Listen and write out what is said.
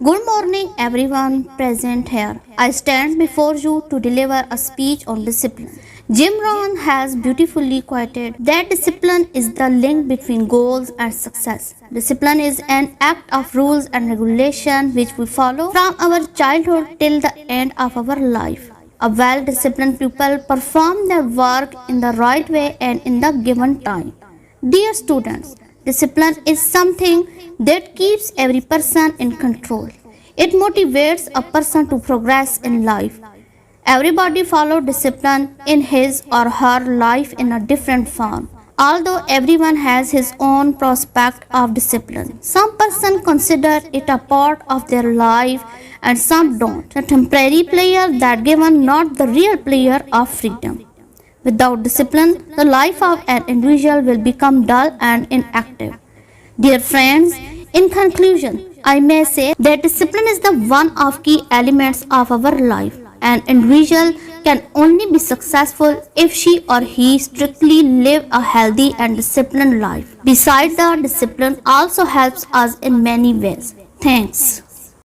Good morning, everyone present here. I stand before you to deliver a speech on discipline. Jim Rohn has beautifully quoted that discipline is the link between goals and success. Discipline is an act of rules and regulation which we follow from our childhood till the end of our life. A well disciplined pupil perform their work in the right way and in the given time. Dear students, discipline is something that keeps every person in control. It motivates a person to progress in life. Everybody follows discipline in his or her life in a different form. Although everyone has his own prospect of discipline, some person consider it a part of their life and some don't. A temporary player that given not the real player of freedom. Without discipline, the life of an individual will become dull and inactive. Dear friends, in conclusion, I may say that discipline is the one of key elements of our life. An individual can only be successful if she or he strictly live a healthy and disciplined life. Besides, the discipline also helps us in many ways. Thanks.